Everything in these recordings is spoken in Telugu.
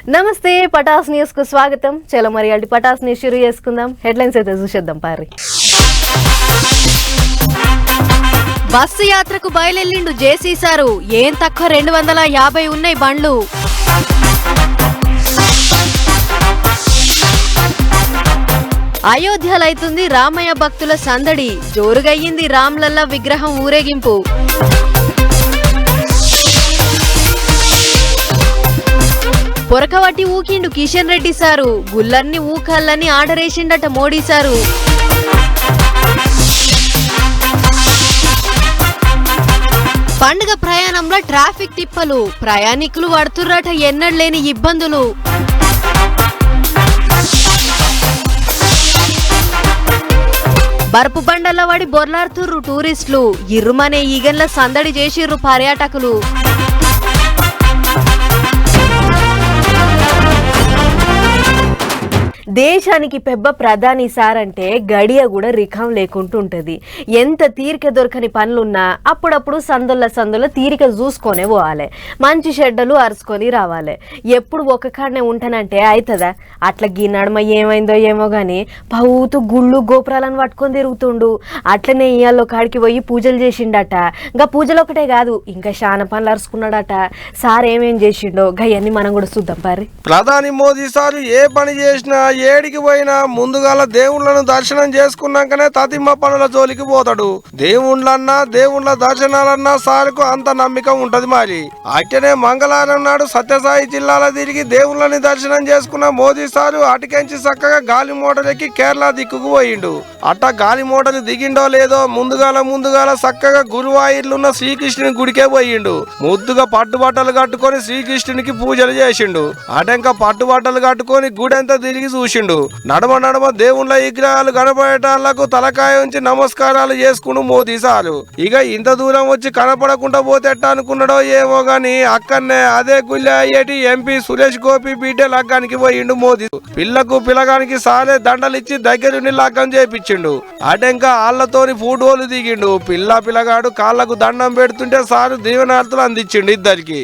నమస్తే పటాస్ న్యూస్ కు స్వాగతం. చలో మరి అల్టి పటాస్ న్యూస్ షురూ చేసుకుందాం. హెడ్లైన్స్ అయితే చూసేద్దాం పారి. బస్సు యాత్రకు బయలుదేరిండు జేసీ సారు. ఏం తక్కువ 250 ఉన్నాయి బండ్లు. అయోధ్యలో అవుతుంది రామయ్య భక్తుల సందడి. జోరుగయ్యింది రామ్లల్లా విగ్రహం ఊరేగింపు. పొరకవట్టి ఊకిండు కిషన్ రెడ్డి సారు. గుల్లన్ని ఊకల్లని ఆర్డరేసిండట మోడీ సారు. పండుగ ప్రయాణంలో ట్రాఫిక్ తిప్పలు. ప్రయాణికులు పడుతుర్రట ఎన్నడలేని ఇబ్బందులు. బర్పు బండల్లో పడి బొర్లాడుతుర్రు టూరిస్టులు. ఇర్రుమనే ఈగన్ల సందడి చేసిర్రు పర్యాటకులు. దేశానికి పెద్ద ప్రధాని సార్ అంటే గడియ కూడా రిఖం లేకుంటుంటది. ఎంత తీరిక దొరకని పనులున్నా అప్పుడప్పుడు సందుల తీరిక చూసుకొనే పోవాలి. మంచి షెడ్డలు అరుచుకొని రావాలి. ఎప్పుడు ఒక కాడనే ఉంటానంటే అవుతుందా? అట్లా గీ నడుమ ఏమైందో ఏమో గాని పౌతూ గుళ్ళు గోపురాలను పట్టుకొని తిరుగుతుండు. అట్లనే ఇయాల్లో కాడికి పోయి పూజలు చేసిండట. ఇంకా పూజలు ఒకటే కాదు, ఇంకా శాన పనులు అరుచుకున్నాడట. సార్ ఏమేం చేసిండో గయన్ని మనం కూడా చూద్దాం పారి. ప్రధాని మోదీ సార్ ఏ పని చేసినా ఏడికి పోయినా ముందుగాల దేవుళ్లను దర్శనం చేసుకున్నాకనే తతిమ్మ పనుల జోలికి పోతాడు. దేవుళ్ళ దర్శనాలన్నా సార్కు అంత నమ్మకం ఉంటది. మరి అట్టనే మంగళవారం నాడు సత్యసాయి జిల్లాలో తిరిగి దేవుళ్ళని దర్శనం చేసుకున్న మోదీ సారు అటుకెంచి చక్కగా గాలి మోటలెక్కి కేరళ దిక్కుకు పోయిండు. అట్ట గాలి మోటలు దిగిండో లేదో ముందుగాల చక్కగా గురువాయూర్లున్న శ్రీకృష్ణుని గుడికే పోయిండు. ముద్దుగా పట్టుబట్టలు కట్టుకొని శ్రీకృష్ణునికి పూజలు చేసిండు. అటెంక పట్టుబట్టలు కట్టుకొని గుడంతా తిరిగి చూసిండు. నడమ దేవుళ్ళ విగ్రహాలు కనపడేటాళ్లకు తలకాయ ఉంచి నమస్కారాలు చేసుకుంటూ మోదీ సారు. ఇక ఇంత దూరం వచ్చి కనపడకుండా పోతేట అనుకున్నాడో ఏమో గాని అక్కడనే అదే గుళ్ళ అయ్యేటి ఎంపీ సురేష్ గోపి బిడ్డ లగ్గానికి పోయిండు మోదీ. పిల్లగానికి సారే దండలిచ్చి దగ్గరుండి లగ్గం చేపించిండు. అటెంక ఆళ్లతోని ఫోటోలు దిగిండు. పిల్లగాడు కాళ్లకు దండం పెడుతుంటే సారు దీవెనార్థులు అందించిండు ఇద్దరికి.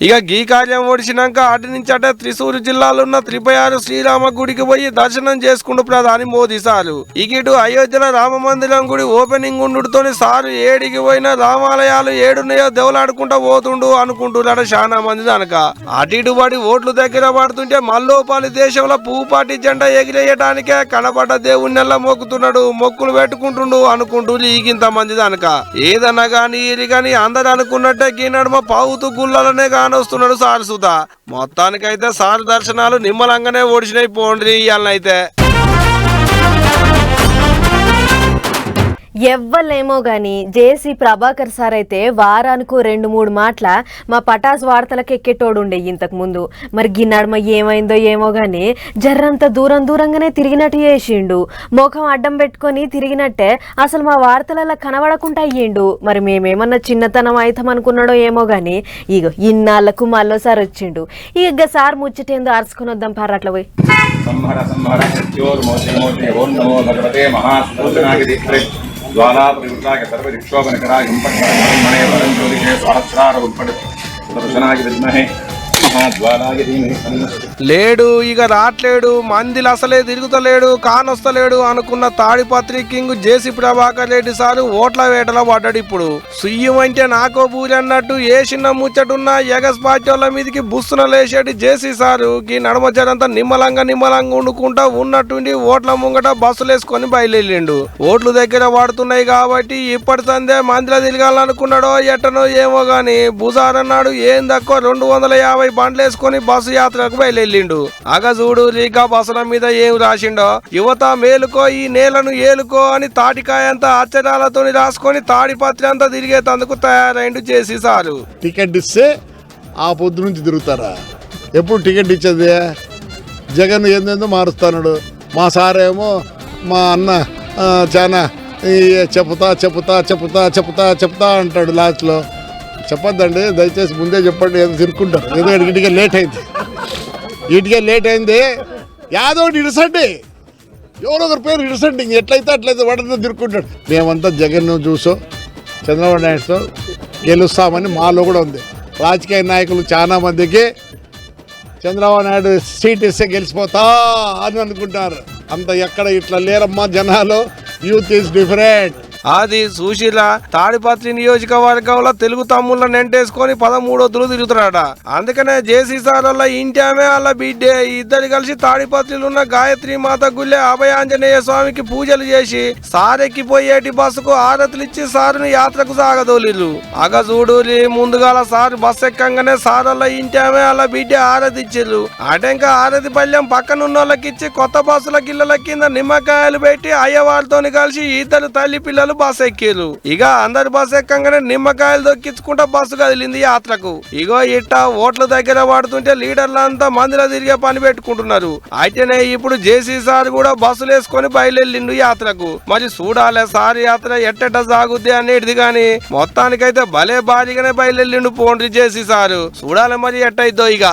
ఇక గీ కార్యం ఓడిచినాక అటు నుంచి అటే త్రిశూరు జిల్లాలో ఉన్న త్రిపయారు శ్రీరామ గుడికి పోయి దర్శనం చేసుకుంటూ ప్రధాని మోదీ సారు. ఇటు అయోధ్యలో రామ మందిరం గుడి ఓపెనింగ్ ఉండుతోని సారు ఏడికి పోయిన రామాలయాలు ఏడున్నాయో దేవులాడుకుంటా పోతుండు అనుకుంటున్నాడు చాలా మంది. దనక అటు పడి ఓట్లు దగ్గర పడుతుంటే మల్లోపాలి దేశంలో పువ్వుపాటి జెండా ఎగిరేయడానికే కనపడ్డ దేవుణ్ణెల్లా మొక్కుతున్నాడు, మొక్కులు పెట్టుకుంటుండు అనుకుంటూ ఈగింత మంది. దనక ఏదన్నా గాని ఇది గాని అందరు అనుకున్నట్టే గీ నడుమ పావుతూ గుళ్ళలనే వస్తున్నాడు సార్ సుధా. మొత్తానికైతే సార్ దర్శనాలు నిమ్మలంగానే ఓడిచినాయి పోండి ఇయాలనైతే. ఎవ్వలేమో గాని జేసీ ప్రభాకర్ సార్ అయితే వారానికి 2-3 మాటల మా పటాస్ వార్తలకు ఎక్కేటోడుండే ఇంతకు ముందు. మరి గిన్నడమ ఏమైందో ఏమో గాని జర్రంత దూరంగానే తిరిగినట్టు చేసిండు. ముఖం అడ్డం పెట్టుకొని తిరిగినట్టే అసలు మా వార్తలలో కనబడకుండా అయ్యిండు. మరి మేమేమన్నా చిన్నతనం అవుతాం అనుకున్నాడో ఏమో గాని ఇగో ఇన్నాళ్లకు మళ్ళోసారి వచ్చిండు. ఇక సార్ ముచ్చటేందో అరుచుకొని వద్దాం పార అట్లా పోయి. ज्वाला प्रयुक्ताय सर्वदिक्षोपनिकराय मणे वरं ज्योतिषे सहस्रार उत्पन्न सुदर्शनाय विद्महे महाज्वालाय धीमहि లేడు ఇక రాట్లేడు, మందిలు అసలే తిరుగుతలేడు, కానొస్తలేడు అనుకున్న తాడిపత్రి కింగ్ జేసీ ప్రభాకర్ రెడ్డి సారు ఓట్ల వేటలో పడ్డాడు. ఇప్పుడు సుయ్యం అంటే నాకో పూజ అన్నట్టు ఏ చిన్న ముచ్చటున్న ఎగస్ పార్టీల మీదకి బుస్సున లేచేటి జేసీ సారు ఈ నడమచ్చరంతా నిమ్మలంగా వండుకుంటా ఉన్నట్టుండి ఓట్ల ముంగట బస్సులు వేసుకొని బయలుదేరిండు. ఓట్లు దగ్గర పడుతున్నాయి కాబట్టి ఇప్పటి సందే మందిలో తిరగాలనుకున్నాడో ఎట్టనో ఏమో గాని బుజారన్నాడు ఏం తక్కువ 250 బండ్లు వేసుకొని బస్సు యాత్రకు బయలుదేరిండు. అగ చూడు రీగా బస్సుల మీద ఏం రాసిండో, యువత మేలుకో ఈ నేలను ఏలుకో అని తాటికాయంతా అక్షరాలతో రాసుకొని తాడిపత్రి అంతా తిరిగేందుకు తయారైండు జేసీ సారు. టికెట్ ఇస్తే ఆ పొద్దు నుంచి తిరుగుతారా? ఎప్పుడు టికెట్ ఇచ్చేది? జగన్ ఏందేందో మారుస్తున్నాడు. మా సారేమో మా అన్న చాలా చెప్తా చెప్తా చెప్తా చెప్తా చెప్తా అంటాడు లాస్ట్లో. చెప్పొద్దండి దయచేసి, ముందే చెప్పండి, ఏదో తిరుక్కుంటారు. ఏదో ఇటుకే లేట్ అయింది, ఇటుకే లేట్ అయింది, యాదో ఇడుసండి, ఎవరో ఒకరి పేరు ఇడుసండి, ఇంక ఎట్లయితే వాడంతా తిరుక్కుంటాడు. మేమంతా జగన్ చూసో చంద్రబాబు నాయుడుతో గెలుస్తామని మాలో కూడా ఉంది. రాజకీయ నాయకులు చాలా మందికి చంద్రబాబు నాయుడు సీట్ ఇస్తే గెలిచిపోతా అని అనుకుంటారు. అంత ఎక్కడ ఇట్లా లేరమ్మా జనాలు. Youth is different. అది సుశీల తాడిపత్రి నియోజకవర్గంలో తెలుగు తమ్ముళ్ళని నెంటేసుకొని 13 తిరుగుతున్నాడ. అందుకనే జేసీ సార్ వాళ్ళ ఇంటి ఆమె వాళ్ళ బిడ్డే ఇద్దరు కలిసి తాడిపత్రిలో ఉన్న గాయత్రి మాత గుళ్ళే అభయాంజనేయ స్వామికి పూజలు చేసి సారెక్కిపోయేటి బస్సుకు ఆరతులు ఇచ్చి సారుని యాత్రకు సాగదోలిరు. అగ చూడూరి ముందుగాల సార్ బస్సు ఎక్కంగానే సార్ వాళ్ళ ఇంటి ఆమె వాళ్ళ బిడ్డే ఆరతి ఇచ్చిర్రు. అటెంక ఆరతి పల్లెం పక్కనున్న వాళ్ళకి ఇచ్చి కొత్త బస్సుల గిళ్ళల కింద నిమ్మకాయలు పెట్టి అయ్యవారితో కలిసి ఇద్దరు తల్లి పిల్లలు బస్సు ఎక్కిరు. ఇక అందరు బస్సు ఎక్కంగానే నిమ్మకాయలు దొక్కించుకుంటా బస్సు కదిలింది యాత్రకు. ఇగో ఇట్ట ఓట్ల దగ్గర పడుతుంటే లీడర్లంతా మందిలో తిరిగే పని పెట్టుకుంటున్నారు. అయితేనే ఇప్పుడు జేసీ సార్ కూడా బస్సులు వేసుకొని బయలుదేరిండు యాత్రకు. మరి చూడాలే సార్ యాత్ర ఎట్టెట్ట సాగుద్ది అనేది గాని మొత్తానికైతే భలే భారీగానే బయలుదేరిండు పోండ్రి జేసీ సారు. చూడాలి మరి ఎట్టయిద్దో. ఇక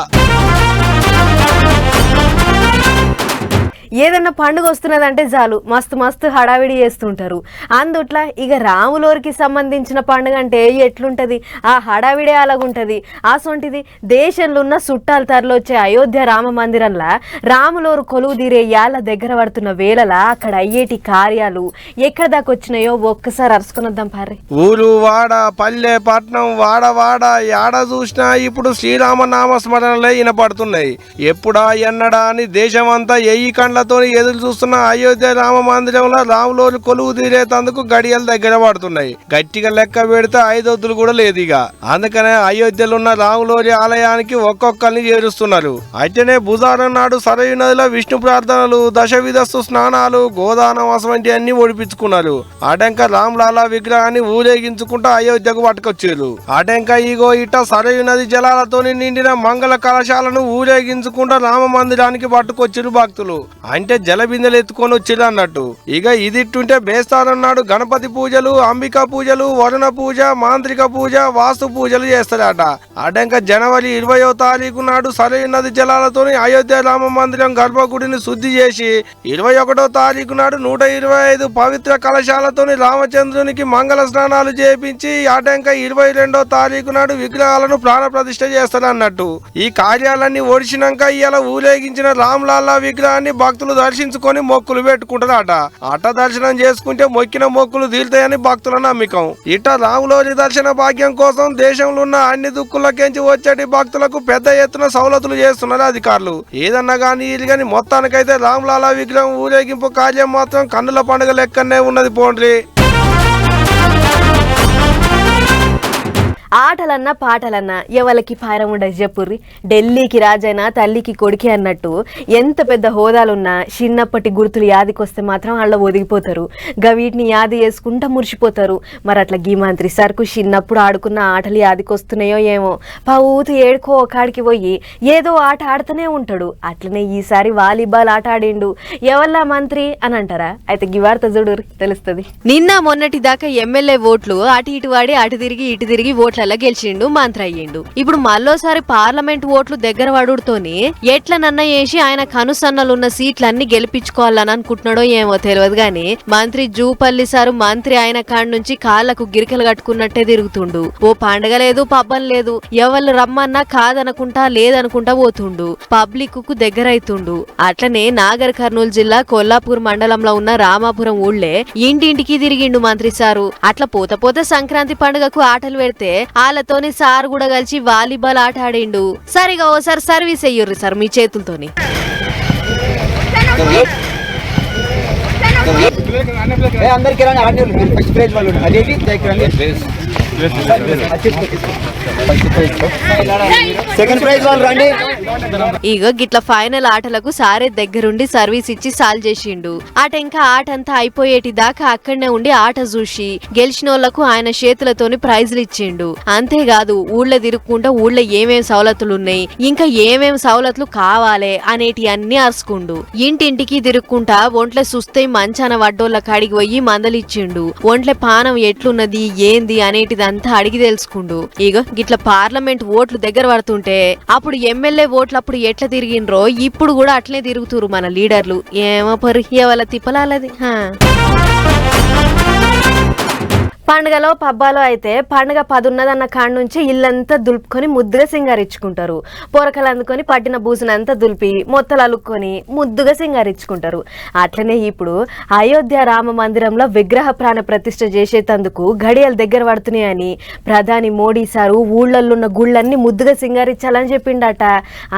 ఏదన్నా పండుగ వస్తున్నదంటే చాలు మస్తు మస్తు హడావిడి చేస్తుంటారు. అందుట్లా ఇక రాములోరికి సంబంధించిన పండుగ అంటే ఎట్లుంటది, ఆ హడావిడే అలాగుంటది. అసొంటిది దేశంలో ఉన్న చుట్టాలు తరలొచ్చే అయోధ్య రామ మందిరంలా రాములోరు కొలువు తీరే యాళ్ళ దగ్గర పడుతున్న వేళలా అక్కడ అయ్యేటి కార్యాలు ఎక్కడ దాకా వచ్చినాయో ఒక్కసారి అరుచుకునొద్దాం పారి. ఊరు వాడ పల్లె పట్నం వాడ యాడ చూసినా ఇప్పుడు శ్రీరామ నామస్మరణలే వినపడుతున్నాయి. ఎప్పుడా ఎన్నడా అని దేశమంతా ఎయ్యి కండ్లతో ఎదురు చూస్తున్న అయోధ్య రామ మందిరంలో రాములోరు కొలువు తీరేతందుకు గడియలు దగ్గర పడుతున్నాయి. గట్టిగా లెక్క పెడితే 5 వద్దులు కూడా లేదు. ఇక అందుకనే అయోధ్యలో ఉన్న రాములోరి ఆలయానికి ఒక్కొక్కరిని చేరుస్తున్నారు. అయితేనే బుధవారం నాడు సరయు నదిలో విష్ణు ప్రార్థనలు, దశవిధస్తు స్నానాలు, గోదానం వంటి అన్ని ఓడిపించుకున్నారు. అటెంక రాములాల విగ్రహాన్ని ఊరేగించుకుంటూ అయోధ్యకు పట్టుకొచ్చారు. అటెంక ఇగో ఇట సరయు నది జలాలతో నిండిన మంగళ కలశాలను ఊరేగించుకుంటూ రామ మందిరానికి పట్టుకొచ్చారు భక్తులు. అంటే జల బిందెలు ఎత్తుకొని వచ్చిరు అన్నట్టు. ఇక ఇదిట్టుంటే బేస్తారం నాడు గణపతి పూజలు, అంబికా పూజలు, వరుణ పూజ, మాంత్రిక పూజ, వాస్తు పూజలు చేస్తారట. అటంక జనవరి 20వ తారీఖు నాడు సరయు నది జలాలతో అయోధ్య రామ మందిరం గర్భగుడిని శుద్ధి చేసి 21వ తారీఖు నాడు 125 పవిత్ర కలశాలతో రామచంద్రునికి మంగళ స్నానాలు చేపించి అటంక 22వ తారీఖు నాడు విగ్రహాలను ప్రాణ ప్రతిష్ఠ చేస్తారన్నట్టు. ఈ కార్యాలన్నీ ఓడిచినాక ఇలా ఊరేగించిన రామ్లాలా విగ్రహాన్ని భక్తులు దర్శించుకొని మొక్కులు పెట్టుకుంటారట. అట దర్శనం చేసుకుంటే మొక్కిన మొక్కులు తీరుతాయని భక్తుల నమ్మకం. ఇట రాములోరి దర్శన భాగ్యం కోసం దేశంలో ఉన్న అన్ని దిక్కులకెంచి వచ్చేటి భక్తులకు పెద్ద ఎత్తున సౌలతులు చేస్తున్నారు అధికారులు. ఏదన్నా గానీ ఇది గాని మొత్తానికైతే రామ్లాలా విగ్రహం ఊరేగింపు కార్యం మాత్రం కన్నుల పండుగ లెక్కనే ఉన్నది పోండ్రి. ఆటలన్నా పాటలన్నా ఎవరికి పారం ఉండదు చెప్పుర్రి. ఢిల్లీకి రాజైనా తల్లికి కొడుకి అన్నట్టు ఎంత పెద్ద హోదాలున్నా చిన్నప్పటి గుర్తులు యాదికొస్తే మాత్రం అలా ఒదిగిపోతారు. వీటిని యాది చేసుకుంటా మురిసిపోతారు. మరి అట్లా గీ మంత్రి సరుకు చిన్నప్పుడు ఆడుకున్న ఆటలు యాదికొస్తున్నాయో ఏమో. పౌతు ఏడుకో ఒకాడికి పోయి ఏదో ఆట ఆడుతూనే ఉంటాడు. అట్లనే ఈసారి వాలీబాల్ ఆట ఆడిండు. ఎవల్లా మంత్రి అని అంటారా? అయితే గీ వార్త చూడు తెలుస్తుంది. నిన్న మొన్నటి దాకా ఎమ్మెల్యే ఓట్లు అటు ఇటు వాడి అటు తిరిగి ఓట్ల గెలిచిండు, మంత్రి అయ్యిండు. ఇప్పుడు మళ్ళోసారి పార్లమెంట్ ఓట్లు దగ్గర పడుతోని ఎట్లనన్నా చేసి ఆయన కనుసన్నలున్న సీట్లన్నీ గెలిపించుకోవాలని అనుకుంటున్నాడో ఏమో తెలియదు గాని మంత్రి జూపల్లి సారు మంత్రి ఆయన కాడ నుంచి కాళ్లకు గిరికలు కట్టుకున్నట్టే తిరుగుతుండు. ఓ పండగ లేదు, పబ్బం లేదు. ఎవరు రమ్మన్నా కాదనుకుంటా లేదనుకుంటా పోతుండు. పబ్లిక్ కు దగ్గర అవుతుండు. అట్లనే నాగర్ కర్నూలు జిల్లా కొల్లాపూర్ మండలంలో ఉన్న రామాపురం ఊళ్ళే ఇంటింటికి తిరిగిండు మంత్రి సారు. అట్లా పోత సంక్రాంతి పండుగకు ఆటలు పెడితే వాళ్ళతోని సార్ కూడా కలిసి వాలీబాల్ ఆట ఆడిండు. సరిగా ఓసారి సర్వీస్ అయ్యుర్రి సార్ మీ చేతులతోని. అందరికి సెకండ్ ప్రైజ్ వాళ్ళు రండి. ఇగో గిట్ల ఫైనల్ ఆటలకు సారే దగ్గరుండి సర్వీస్ ఇచ్చి సాల్ చేసిండు. ఇంకా ఆట అంతా అయిపోయేటి దాకా అక్కడనే ఉండి ఆట చూసి గెలిచినోళ్లకు ఆయన చేతులతోని ప్రైజులు ఇచ్చిండు. అంతేకాదు ఊళ్ళో తిరుక్కుంటా ఊళ్ళో ఏమేం సవలతులున్నాయి, ఇంకా ఏమేం సవలతులు కావాలే అనేటి అన్ని అరుచుకుండు. ఇంటింటికి తిరుక్కుంటా ఒంట్లే సుస్తై మంచాన వడ్డోళ్ళ కాడికి పోయి మందలిచ్చిండు. ఒంట్లే పానం ఎట్లున్నది ఏంది అనేటిదంతా అడిగి తెలుసుకుండు. ఇగో గిట్ల పార్లమెంట్ ఓట్లు దగ్గర పడుతుంటే అప్పుడు ఎమ్మెల్యే ఓట్లు అప్పుడు ఎట్లా తిరిగిండ్రో ఇప్పుడు కూడా అట్లే తిరుగుతురు మన లీడర్లు. ఏమో పరిహ్య వాళ్ళ తిప్పలాలది. పండుగలో పబ్బాలో అయితే పండుగ 10 ఉన్నదన్న కాడ నుంచి ఇల్లంతా దులుపుకొని ముద్దుగా సింగారించుకుంటారు. పొరకలు అందుకొని పట్టిన బూసునంతా దులిపి మొత్తలు అలుక్కొని ముద్దుగా సింగారించుకుంటారు. అట్లనే ఇప్పుడు అయోధ్య రామ మందిరంలో విగ్రహ ప్రాణ ప్రతిష్ఠ చేసేటందుకు గడియలు దగ్గర పడుతున్నాయని ప్రధాని మోడీ సారు ఊళ్ళల్లున్న గుళ్ళన్నీ ముద్దుగా సింగారించాలని చెప్పిండట.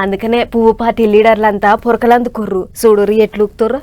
అందుకనే పువ్వు పార్టీ లీడర్లంతా పొరకలు అందుకుర్రు. చూడురు ఎట్లుకుతుర్రు.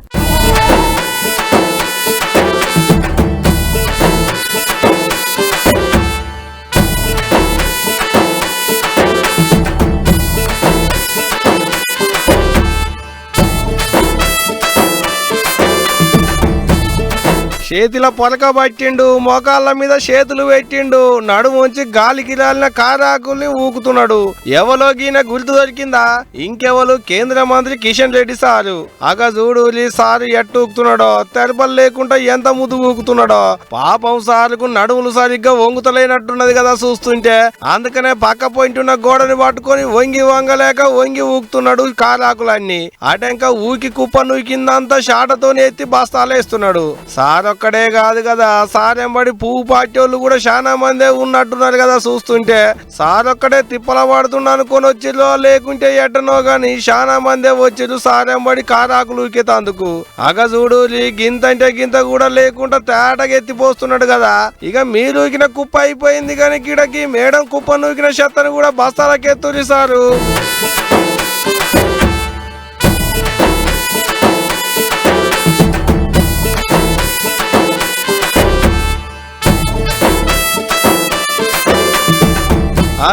చేతిలో పొలక పట్టిండు, మోకాళ్ళ మీద చేతులు పెట్టిండు, నడుము ఉంచి గాలికి రాలిన కారాకుల్ని ఊకుతున్నాడు. ఎవలో గీన గుర్తు దొరికిందా? ఇంకెవరు? కేంద్ర మంత్రి కిషన్ రెడ్డి సారు. అగ చూడు సారు ఎట్టు ఊకుతున్నాడో, తెరపలు లేకుండా ఎంత ముద్దు ఊకుతున్నాడో. పాపం సారుకు నడుములు సరిగ్గా వంగుతలేనట్టున్నది కదా చూస్తుంటే. అందుకనే పక్క పోయింటున్న గోడని పట్టుకొని వంగలేక వంగి ఊకుతున్నాడు కారాకులన్నీ. అటెంక ఊకి కుప్ప నూకిందంతా షాటతోని ఎత్తి బస్తాలేస్తున్నాడు. సార్ ఒక్కడే కాదు కదా, సారెంబడి పువ్వు పార్టీ వాళ్ళు కూడా చాలా మందే ఉన్నట్టున్నారు కదా చూస్తుంటే. సార్ ఒక్కడే తిప్పల పడుతున్నా అనుకొని వచ్చిలో లేకుంటే ఎట్టనో గాని చాలా మందే వచ్చిరు సారెంబడి కారాకులు ఊకేతందుకు. అగ చూడు గింత అంటే గింత కూడా లేకుండా తేటగా ఎత్తిపోస్తున్నాడు కదా. ఇక మీరు ఊకిన కుప్ప అయిపోయింది కానీ గిడకి మేడం కుప్ప నూకిన చెత్తను కూడా బస్తాలకెత్తురి సారు.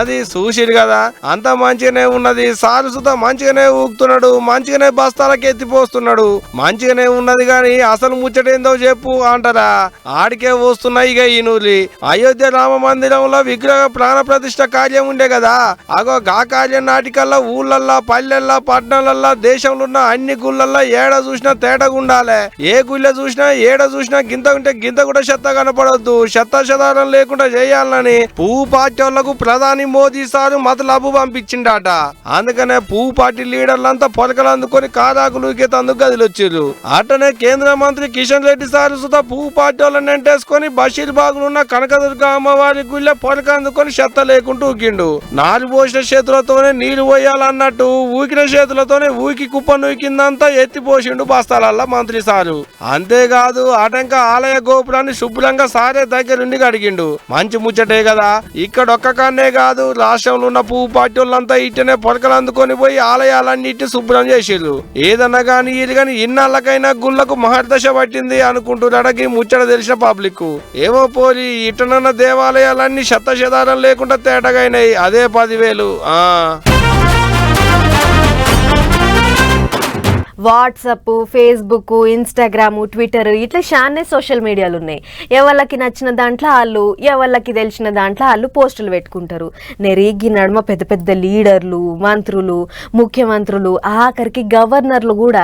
అది చూసిరు కదా, అంత మంచిగానే ఉన్నది. సారు సుత మంచిగానే ఊగుతున్నాడు, మంచిగానే బస్తాలకి ఎత్తిపోస్తున్నాడు, మంచిగానే ఉన్నది గాని అసలు ముచ్చటేందో చెప్పు అంటారా? ఆడికే వస్తున్నాయి ఇక ఈ నూలి. అయోధ్య రామ మందిరంలో విగ్రహ ప్రాణ ప్రతిష్ఠ కార్యం ఉండే కదా, అగో గా కార్యం నాటికల్లా ఊళ్ళల్లా పల్లెల్లా పట్టణాలల్లా దేశంలో ఉన్న అన్ని గుళ్ళల్లా ఏడ చూసినా తేటగా ఉండాలి. ఏ గుళ్ళ చూసినా ఏడ చూసినా గింత ఉంటే గింత కూడా చెత్త కనపడొద్దు, చెత్తారం లేకుండా చేయాలని పువ్వు పార్టీ వాళ్లకు ప్రధాని మోదీ సారు మతలబు పంపించిండట. అందుకనే పువ్వు పార్టీ లీడర్లంతా పొలకలు అందుకొని కారాకులు ఊకేతందుకు గదిలొచ్చిర్రు. అట్టనే కేంద్ర మంత్రి కిషన్ రెడ్డి సారు సుత పువ్వు పార్టీ వాళ్ళని ఎంటేసుకొని బషీర్బాగ్ ఉన్న కనకదుర్గ అమ్మవారి గుళ్ళ పొలక అందుకొని చెత్త లేకుంటూ ఊకిండు. నారు పోసిన చేతులతోనే నీళ్లు పోయాలన్నట్టు ఊకిన చేతులతోనే ఊకి కుప్ప నూకిందంతా ఎత్తిపోసిండు బస్తాలల్లా మంత్రి సారు. అంతేకాదు అటంక ఆలయ గోపురాన్ని శుభ్రంగా సారే దగ్గరుండి కడిగిండు. మంచి ముచ్చటే కదా. ఇక్కడ ఒక్క కాన్నే కాదు, రాష్ట్రంలో ఉన్న పువ్వు పార్టీ వాళ్ళంతా ఇట్టనే పొలకలు అందుకొని పోయి ఆలయాలన్నిటిని శుభ్రం చేసిర్రు. ఏదన్నా గాని ఇది గాని ఇన్నాళ్ళకైనా గుళ్ళకు మహర్దశ పట్టింది అనుకుంటున్నాడకి ముచ్చట తెలిసిన పబ్లిక్. ఏమో పోరి ఇట్టనన్న దేవాలయాలన్నీ శతశతారం లేకుండా తేటగైనాయి. అదే 10,000. వాట్సాప్, ఫేస్బుక్, ఇన్స్టాగ్రామ్, ట్విట్టర్ ఇట్లా చానే సోషల్ మీడియాలు ఉన్నాయి. ఎవళ్ళకి నచ్చిన దాంట్లో వాళ్ళు, ఎవళ్ళకి తెలిసిన దాంట్లో వాళ్ళు పోస్టులు పెట్టుకుంటారు. నెరిగి నడుమ పెద్ద పెద్ద లీడర్లు, మంత్రులు, ముఖ్యమంత్రులు, ఆఖరికి గవర్నర్లు కూడా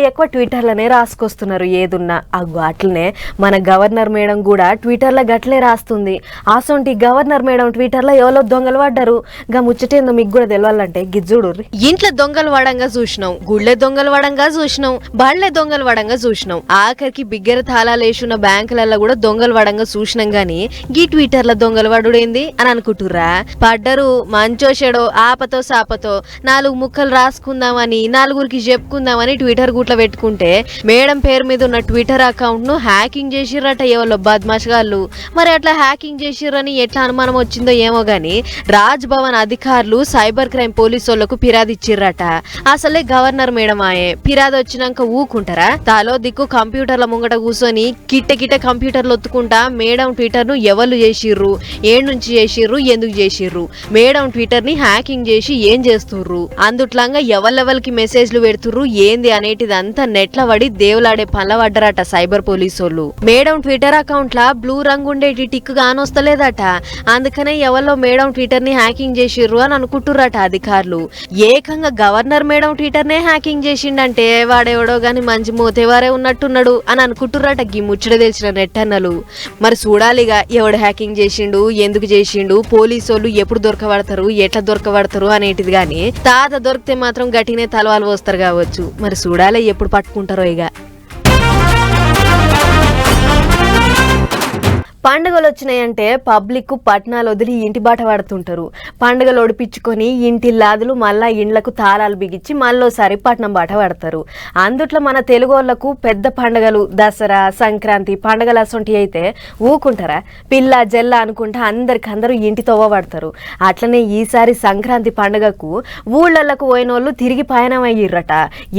ఎక్కువ ట్విట్టర్లనే రాసుకొస్తున్నారు ఏదున్నా. అట్లనే మన గవర్నర్ మేడం కూడా ట్విట్టర్లో గట్లే రాస్తుంది. అసొంటి గవర్నర్ మేడం ట్విట్టర్లో ఎవరో దొంగలు పడ్డారు. గా ముచ్చటేందో మీకు కూడా తెలవాలంటే గిజ్జుడు. ఇంట్లో దొంగలు వాడంగా చూసినాం, గుళ్ళే దొంగలు వడంగా చూసినాం, బళ్ళే దొంగలు వడంగా చూసినాం, ఆఖరికి బిగ్గర తాళాలేసున్న బ్యాంకులలో కూడా దొంగలు వడంగా చూసినాం. గాని గీ ట్విట్టర్ల దొంగలు వడుడేంది అని అనుకుంటుర్రా? పడ్డరు మంచో చెడో ఆపతో సాపతో 4 ముక్కలు రాసుకుందామని, 4గురికి చెప్పుకుందామని ట్విట్టర్ గుట్ల పెట్టుకుంటే మేడం పేరు మీద ఉన్న ట్విట్టర్ అకౌంట్ ను హ్యాకింగ్ చేసిర్రట ఎవరో బద్మాష్గాళ్ళు. మరి అట్లా హ్యాకింగ్ చేసిర్రని ఎట్లా అనుమానం వచ్చిందో ఏమో గాని రాజ్ భవన్ అధికారులు సైబర్ క్రైమ్ పోలీసు వాళ్లకు ఫిర్యాదు ఇచ్చిర్రట. అసలే గవర్నర్ మేడం పాయే పిరాది వచ్చినాక ఊకుంటారా? తాలో దిక్కు కంప్యూటర్ల ముంగట కూర్చొని కిట్ట కంప్యూటర్లు ఒత్తుకుంటా మేడం ట్విట్టర్ ను ఎవరు చేసిర్రు, ఏడు నుంచి చేసిర్రు, ఎందుకు చేసిర్రు, మేడం ట్విట్టర్ ని హ్యాకింగ్ చేసి ఏం చేస్తుర్రు, అందుట్లంగా ఎవరెవరికి మెసేజ్లు పెడుతుర్రు ఏంది అనేటిదంతా నెట్ల పడి దేవులాడే పనుల పడ్డరట సైబర్ పోలీసోళ్ళు. మేడం ట్విట్టర్ అకౌంట్ లా బ్లూ రంగు ఉండేటి టిక్ కానొస్తలేదట. అందుకనే ఎవరో మేడం ట్విట్టర్ ని హ్యాకింగ్ చేసిర్రు అని అనుకుంటుర్రట అధికారులు. ఏకంగా గవర్నర్ మేడం ట్విట్టర్ నే హ్యాకింగ్ చేసిండంటే వాడెవడో గాని మంచి మోతేవారే ఉన్నట్టున్నాడు అని అనుకుంటుర్రట గీ ముచ్చట తెలిసిన నెట్టన్నలు. మరి చూడాలిగా ఎవడు హ్యాకింగ్ చేసిండు, ఎందుకు చేసిండు, పోలీసోళ్ళు ఎప్పుడు దొరకబడతారు, ఎట్లా దొరకబడతారు అనేటిది గాని తాత దొరికితే మాత్రం గట్టినే తలవాలు వస్తారు కావచ్చు. మరి చూడాలి ఎప్పుడు పట్టుకుంటారో. ఇక పండుగలు వచ్చినాయంటే పబ్లిక్ పట్నాలు వదిలి ఇంటి బాట పడుతుంటారు. పండుగలు ఒడిపించుకొని ఇంటి లాదులు మళ్ళా ఇండ్లకు తాళాలు బిగించి మళ్ళోసారి పట్నం బాట పడతారు. అందుట్లో మన తెలుగు వాళ్ళకు పెద్ద పండుగలు దసరా, సంక్రాంతి పండుగలు అసొంటి అయితే ఊకుంటారా? పిల్ల జల్ల అనుకుంటా అందరికందరూ ఇంటి తవ్వ పడతారు. అట్లనే ఈసారి సంక్రాంతి పండుగకు ఊళ్ళకు పోయినోళ్ళు తిరిగి పయనం అయ్యిర్రట.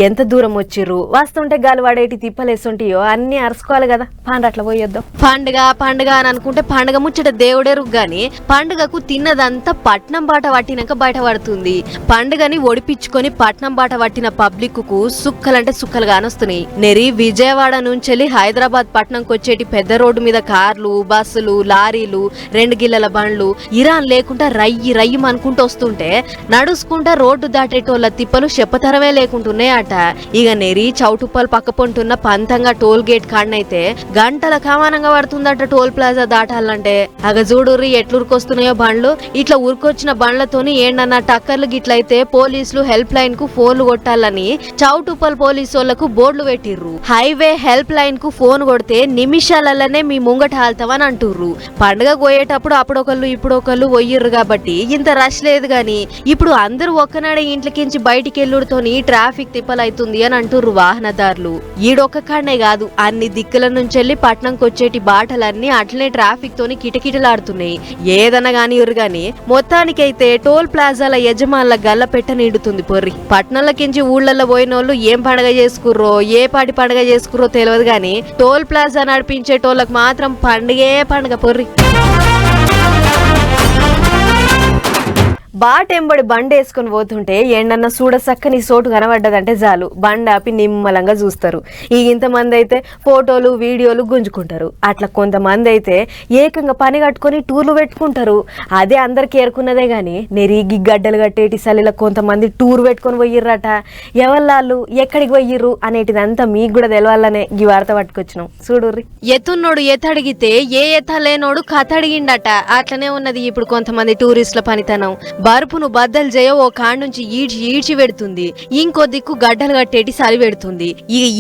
ఎంత దూరం వచ్చిర్రు, వస్తుంటే గాలి వాడేటి తిప్పలేసొంటియో అన్ని అరుసుకోవాలి కదా. అట్లా పోయొద్దాం. పండుగ అని అనుకుంటే పండుగ ముచ్చట దేవుడేరు గాని పండుగకు తిన్నదంతా పట్నం బాట పట్టినాక బయట పడుతుంది. పండుగని ఒడిపించుకొని పట్నం బాట పట్టిన పబ్లిక్ కు సుక్కలంటే సుక్కలు కానొస్తున్నాయి. నెరి విజయవాడ నుంచి హైదరాబాద్ పట్నంకి వచ్చేటి పెద్ద రోడ్డు మీద కార్లు, బస్సులు, లారీలు, 2 గిల్లల బండ్లు ఇరాన్ లేకుండా రయ్యి అనుకుంటూ వస్తుంటే నడుచుకుంటా రోడ్డు దాటేటోళ్ళ తిప్పలు చెప్పతరవే లేకుంటున్నాయట. ఇక నెరి చౌటుప్పలు పక్క పొంటున్న పంతంగా టోల్ గేట్ కాడనైతే గంటల కామానంగా పడుతుందట టోల్ ప్లాజా దాటాలంటే. అగ చూడుర్రి ఎట్లురుకొస్తున్నాయో బండ్లు. ఇట్లా ఉరికొచ్చిన బండ్లతోని ఏండన్నా టక్కర్లు గిట్లయితే పోలీసులు హెల్ప్ లైన్ కు ఫోన్లు కొట్టాలని చౌటుప్పల్ పోలీసోళ్లకు బోర్డులు పెట్టిర్రు. హైవే హెల్ప్ లైన్ కు ఫోన్ కొడితే నిమిషాలలోనే మీ ముంగట హాల్తామని అంటుర్రు. పండుగ పోయేటప్పుడు అప్పుడొకళ్ళు ఇప్పుడొకళ్ళు పోయిర్రు కాబట్టి ఇంత రష్ లేదు గాని ఇప్పుడు అందరూ ఒక్కనాడే ఇంట్లోకించి బయటికి వెళ్ళుడుతోని ట్రాఫిక్ తిప్పలైతుంది అని అంటుర్రు వాహనదారులు. ఈడొక్క కాడనే కాదు అన్ని దిక్కుల నుంచి పట్నంకి వచ్చేటి బాటలన్నీ అట్లనే ట్రాఫిక్ తోని కిటకిటలాడుతున్నాయి. ఏదన్నా గాని మొత్తానికైతే టోల్ ప్లాజాల యజమానుల గల్ల పెట్ట నిండుతుంది పొర్రి. పట్నంలకించి ఊళ్ళల్లో పోయినోళ్ళు ఏం పండుగ చేసుకుర్రో ఏ పాటి పండుగ చేసుకుర్రో తెలియదు గాని టోల్ ప్లాజా నడిపించేటోళ్ళకి మాత్రం పండుగే పండుగ పొర్రి. బాటెంబడి బండి వేసుకొని పోతుంటే ఎండన్న చూడ చక్కని సోటు కనబడ్డదంటే చాలు బండి ఆపి నిమ్మలంగా చూస్తారు. ఇంతమంది అయితే ఫోటోలు వీడియోలు గుంజుకుంటారు. అట్లా కొంతమంది అయితే ఏకంగా పని కట్టుకొని టూర్లు పెట్టుకుంటారు. అదే అందరికి ఏరుకున్నదే గాని నెరిగి గడ్డలు కట్టేటి సలిలో కొంతమంది టూర్ పెట్టుకొని పోయిర్రట. ఎవళ్ళు ఎక్కడికి పోయిర్రు అనేటిదంతా మీకు కూడా తెలవాలనే ఈ వార్త పట్టుకొచ్చినాం. చూడుర్రి. ఎత్తున్నోడు ఎత్తడిగితే ఏ ఎత్తలేనోడు కథ అడిగిండట. అట్లనే ఉన్నది ఇప్పుడు కొంతమంది టూరిస్టుల పనితనం. బరుపును బద్దలు చేయ ఓ కాడ నుంచి ఈడ్చి పెడుతుంది, ఇంకో దిక్కు గడ్డలు కట్టేటి సరి పెడుతుంది.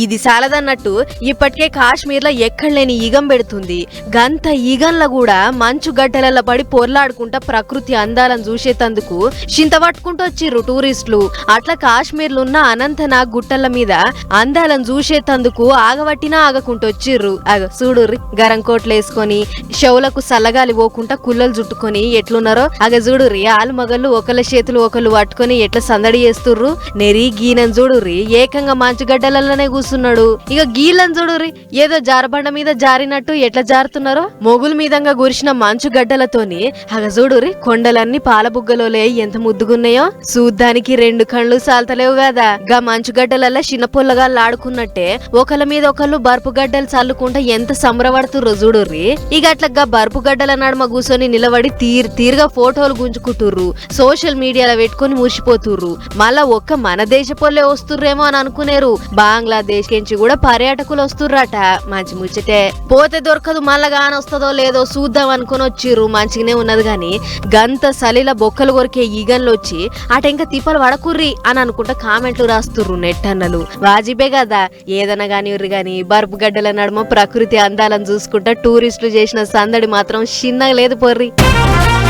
ఇది సాలదన్నట్టు ఇప్పటికే కాశ్మీర్ లో ఎక్కడ లేని ఈగం పెడుతుంది. గంత ఈగంలో కూడా మంచు గడ్డలలో పడి పొర్లాడుకుంటా ప్రకృతి అందాలను చూసేతందుకు చింత పట్టుకుంటూ వచ్చిర్రు టూరిస్టులు. అట్లా కాశ్మీర్ లో ఉన్న అనంతనాగ్ గుట్టల మీద అందాలను చూసేతందుకు ఆగబట్టినా ఆగకుంటూ వచ్చిర్రు. చూడుర్రి గరం కోట్లు వేసుకొని షవులకు సల్లగాలి పోకుండా కుల్లలు చుట్టుకొని ఎట్లున్నారో చూడుర్రి. ఆలు మగళ్ళు ఒకళ్ళ చేతులు ఒకళ్ళు పట్టుకొని ఎట్లా సందడి చేస్తుర్రు. నెరి గీనని చూడుర్రి ఏకంగా మంచుగడ్డలలోనే కూర్చున్నాడు. ఇక గీళ్ళని చూడుర్రి ఏదో జారబండ మీద జారినట్టు ఎట్లా జారుతున్నారో. మొగుల మీదంగా గురిసిన మంచు గడ్డలతోని చూడుర్రి కొండలన్నీ పాలబుగ్గలోలే ఎంత ముద్దుగున్నాయో. చూద్దానికి 2 కళ్ళు సాల్తలేవు కదా. గా మంచు గడ్డలలో చిన్నపొల్లగా లాడుకున్నట్టే ఒకళ్ళ మీద ఒకళ్ళు బర్పు గడ్డలు చల్లుకుంటా ఎంత సంబరపడుతుర్రో చూడుర్రి. ఇక అట్లా బర్పు గడ్డల నడుమ కూర్చొని నిలబడి తీరుగా ఫోటోలు గుంజుకుంటుర్రు. సోషల్ మీడియాలో పెట్టుకొని మురిసిపోతుర్రు. మళ్ళా ఒక్క మన దేశపోలే వస్తుర్రేమో అని అనుకునేరు. బంగ్లాదేశ్ నుంచి కూడా పర్యాటకులు వస్తుర్రట. మంచి ముచ్చటే. పోతే దొరకదు మళ్ళా గానొస్తుందో లేదో చూద్దాం అనుకుని వచ్చిర్రు. మంచిగానే ఉన్నది గాని గంత సలిల బొక్కలు కొరికే ఈగన్లు వచ్చి అటెంక తిప్పలు పడకుర్రి అని అనుకుంటా కామెంట్లు రాస్తుర్రు నెట్టన్నలు. వాజిబే కదా ఏదన్నా గాని బర్పు గడ్డల నడుమ ప్రకృతి అందాలను చూసుకుంటా టూరిస్టులు చేసిన సందడి మాత్రం చిన్నగా లేదు పొర్రి.